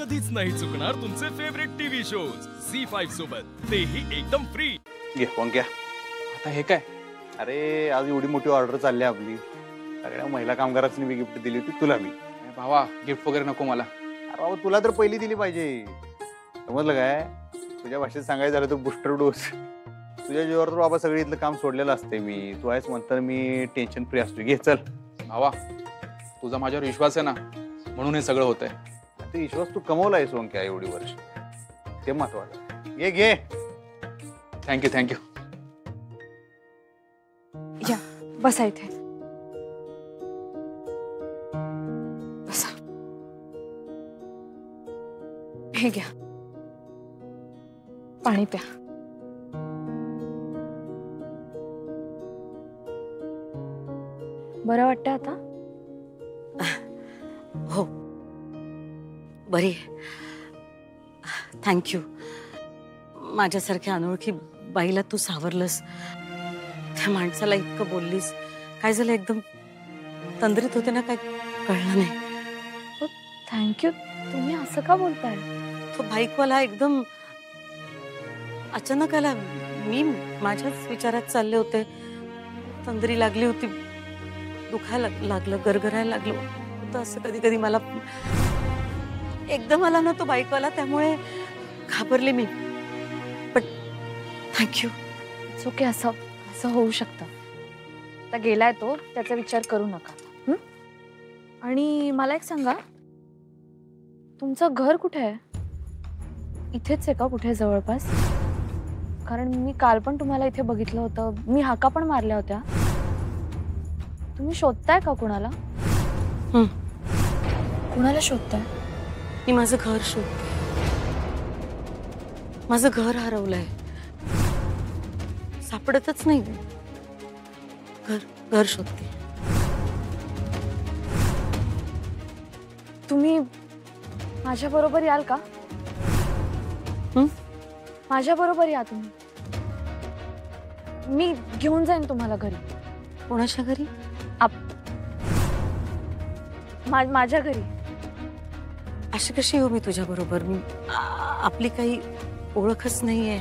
कधीच नाही चुकणार तुमचे फेवरेट टीव्ही शोज झी5 सोबत, तेही एकदम फ्री। ये पंक्या, आता हे काय? अरे आज एवढी मोठी ऑर्डर चालली आपली, सगळ्या महिला कामगारांनी मी गिफ्ट दिली होती तुला मी। भावा गिफ्ट वगैरे नको मला। अरे बाबा तुला तर पहिली दिली पाहिजे, समजलं काय? तुझ्या भाषेत सांगायचं झालं तर बूस्टर डोस। तुझ्या जीवावर तर बाबा सगळी इथलं काम सोडलेलं असते मी, तू आहेस म्हणताना मी टेन्शन फ्री असतो। घे चल। भावा तुझा माझ्यावर विश्वास आहे ना, म्हणून हे सगळं होतंय। ते विश्वास तू कमवलाय सोंक्या एवढी वर्ष, ते महत्वाचं। घे घे। Thank you thank you. या बसा इथे, बसा। हे घ्या, पाणी प्या। बरं वाटतं आता? हो बरी, थँक्यू। माझ्यासारख्या अनोळखी बाईला तू सावरलंस, त्या माणसाला इतकं बोललीस। काय झालं, एकदम तंद्रीत होते ना, काय कळलं नाही। थँक्यू, तुम्ही असं का बोलताय? तो बाईकवाला एकदम अचानक आला, मी माझ्याच विचारात चालले होते, तंद्री लागली होती, दुखायला लागलं, गरगरायला लागलं होतं। असं कधी कधी मला एकदम आला ना तो बाईकवाला, त्यामुळे घाबरले मी, पण थँक्यू। ओके, असं होऊ शकतं। आता गेलाय तो, त्याचा विचार करू नका। आणि मला एक सांगा, तुमचं घर कुठे आहे? इथेच आहे का कुठे जवळपास? कारण मी काल पण तुम्हाला इथे बघितलं होतं, मी हाका पण मारल्या होत्या। तुम्ही शोधताय का कुणाला? कुणाला शोधताय? मी माझं घर शोधते, माझं घर हरवलंय, सापडतच नाही। घर शोधते। तुम्ही माझ्या बरोबर याल का? माझ्या बरोबर या तुम्ही, मी घेऊन जाईन तुम्हाला घरी। कोणाच्या घरी? माझ्या घरी। अशी कशी येऊ मी तुझ्या बरोबर? आपली काही ओळखच नाहीये।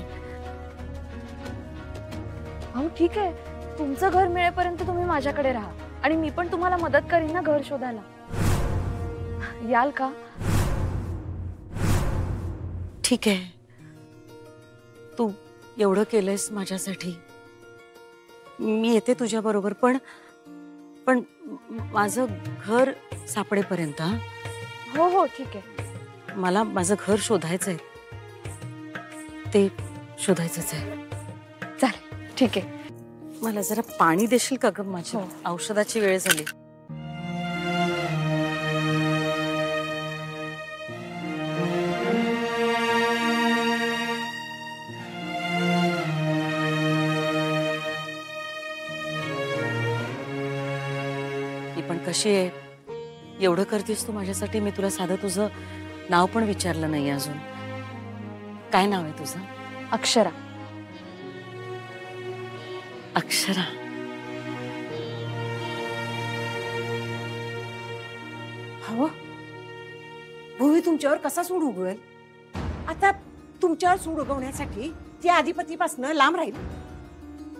अहो ठीक आहे, तुमचं घर मिळेपर्यंत तुम्ही माझ्याकडे राहा, आणि मी पण तुम्हाला मदत करीन ना घर शोधायला। याल का? ठीक आहे, तू एवढं केलंयस माझ्यासाठी, मी येते तुझ्या बरोबर, पण माझं घर सापडेपर्यंत। हो ठीक आहे। मला माझं घर शोधायचंय, ते शोधायचंच आहे। चालेल, ठीक आहे। मला जरा पाणी देशील का ग? माझी औषधाची वेळ झाली। ही पण कशी आहे? एवढं करतेस तू माझ्यासाठी, मी तुला साधं तुझं नाव पण विचारलं नाही अजून। काय नाव आहे तुझं? अक्षरा। अक्षरा, हो भूमी तुमच्यावर कसा सूड उगवेल? आता तुमच्यावर सूड उगवण्यासाठी ती अधिपतीपासून लांब राहील।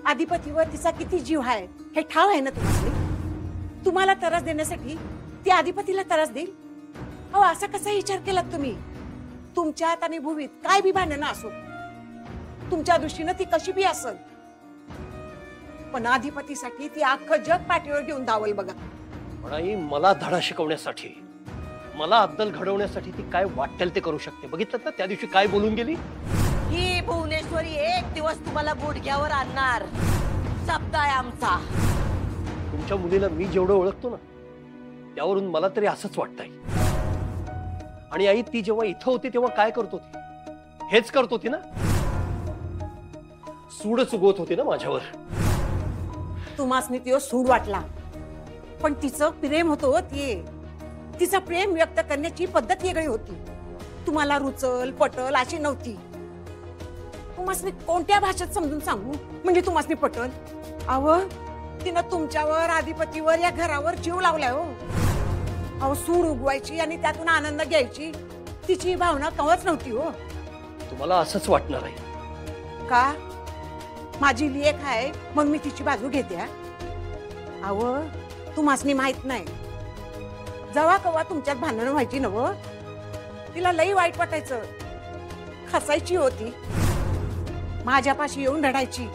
अधिपतीवर तिचा किती जीव आहे हे ठाव आहे ना तुम्हाला? तुम्हाला त्रास देण्यासाठी ती अधिपतीला त्रास देईल? अहो असा कसा विचार केलात तुम्ही? तुमच्यात आणि भूमीत काय बी भांडणं असो, तुमच्या दृष्टीनं ती कशी बी असल, पण अधिपतीसाठी ती अख्खं जग पाठीवर घेऊन धावल बघा। पण आई, मला धडा शिकवण्यासाठी, मला अद्दल घडवण्यासाठी ती काय वाटेल ते करू शकते। बघितलं ना त्या दिवशी काय बोलून गेली? ही भुवनेश्वरी एक दिवस तुम्हाला गुडघ्यावर आणणार, शब्द आहे आमचा। तुमच्या मुलीला मी जेवढं ओळखतो ना, त्यावरून मला तरी असंच वाटतंय। आणि आई, ती जेव्हा इथं होती तेव्हा काय करत होती? हेच करत होती ना, सूडच उगवत होती ना माझ्यावर। तुम्हासनी तो सूड वाटला, पण तिचं प्रेम होतं ते, तिचं प्रेम व्यक्त करण्याची पद्धत वेगळी होती। तुम्हाला रुचल पटल अशी नव्हती। तुम्हासनी कोणत्या भाषेत समजून सांगू म्हणजे तुम्हासनी पटल? अव तिनं तुमच्यावर, अधिपतीवर, या घरावर जीव लावलाय हो। अहो सूड उगवायची आणि त्यातून आनंद घ्यायची, तिची भावना कवच नव्हती हो. तुम्हाला असंच वाटणार आहे. का माझी लेक आहे म्हणून मी तिची बाजू घेते? अहो तुम्हासनी माहित नाही, जेव्हा कवा तुमच्यात भांडण व्हायची नव तिला लई वाईट वाटायचं, खसायची होती, माझ्यापाशी येऊन रडायची.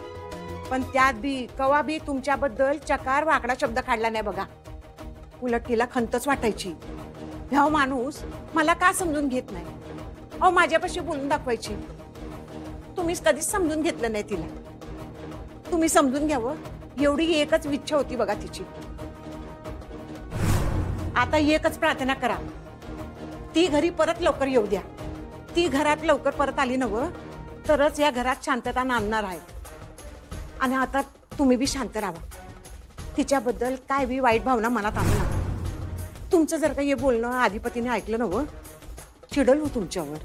पण त्यात बी कवा बी तुमच्याबद्दल चकार वाकडा शब्द काढला नाही बघा. उलट तिला खंतच वाटायची, ह्या माणूस मला का समजून घेत नाही. अहो माझ्यापाशी बोलून दाखवायची. तुम्हीच कधीच समजून घेतलं नाही तिला. तुम्ही समजून घ्यावं एवढी एकच इच्छा होती बघा तिची. आता एकच प्रार्थना करा, ती घरी परत लवकर येऊ द्या. ती घरात लवकर परत आली नव तरच या घरात शांतता नांदणार आहे. आणि आता तुम्ही बी शांत राहा. तिच्याबद्दल काय बी वाईट भावना मनात आणू नका. तुमचं जर का हे बोलणं अधिपतीने ऐकलं नव चिडल हो तुमच्यावर.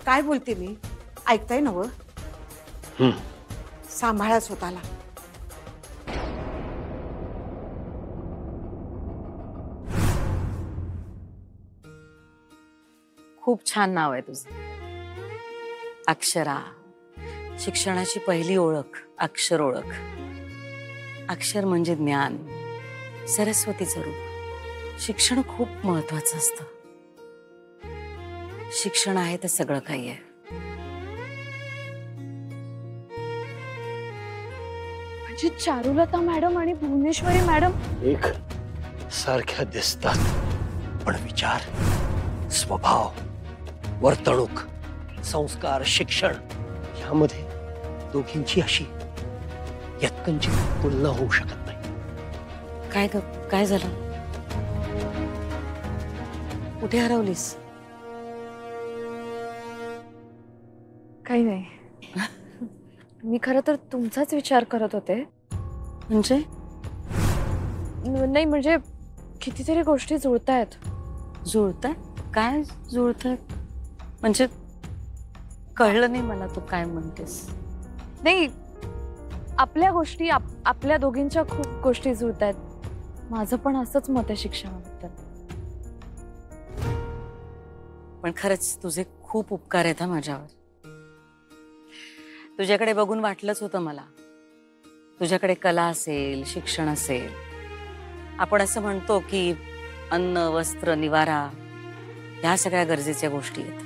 काय बोलते मी, ऐकताय नव? सांभाळा स्वतःला. खूप छान नाव आहे तुझं, अक्षरा. शिक्षणाची पहिली ओळख अक्षर ओळख. अक्षर म्हणजे ज्ञान, सरस्वतीचं रूप. शिक्षण खूप महत्वाचं असतं. शिक्षण आहे तर सगळं काही आहे. म्हणजे चारुलता मॅडम आणि भुवनेश्वरी मॅडम एक सारख्या दिसतात, पण विचार, स्वभाव, वर्तणूक, संस्कार, शिक्षण यामध्ये दोघींची अशी यत्कंची तुलना होऊ शकत नाही. काय ग, काय झालं? कुठे हरवलीस? काही नाही. मी खरं तर तुमचाच विचार करत होते. म्हणजे नाही म्हणजे कितीतरी गोष्टी जुळतायत. जुळताय? काय जुळताय? म्हणजे कळलं नाही मला तू काय म्हणतेस. नाही, आपल्या गोष्टी आपल्या दोघींच्या खूप गोष्टी जुळतायत. माझं पण असंच मत आहे शिक्षणाबद्दल. पण खरंच तुझे खूप उपकार आहेत हा माझ्यावर. तुझ्याकडे बघून वाटलंच होतं मला, तुझ्याकडे कला असेल, शिक्षण असेल. आपण असं म्हणतो की अन्न, वस्त्र, निवारा ह्या सगळ्या गरजेच्या गोष्टी आहेत,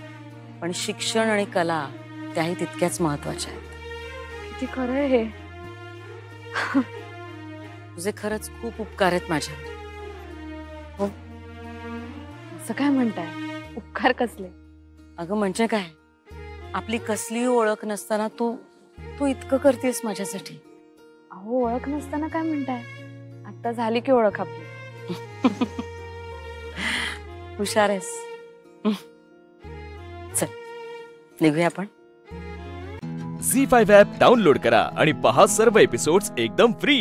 पण शिक्षण आणि कला त्याही तितक्याच महत्वाच्या आहेत. किती खरं आहे हे. तुझे खरंच खूप उपकार आहेत माझ्यावर. हो, असं काय म्हणताय? उपकार कसले? अगं म्हणजे काय, आपली कसली ओळख नसताना तू तू इतकं करतेस माझ्यासाठी. अहो ओळख नसताना काय म्हणताय? आता झाली की ओळख आपली. हुशार आहेस. चल निघूया आपण. झी5 ॲप डाउनलोड करा आणि पहा सर्व एपिसोड्स एकदम फ्री.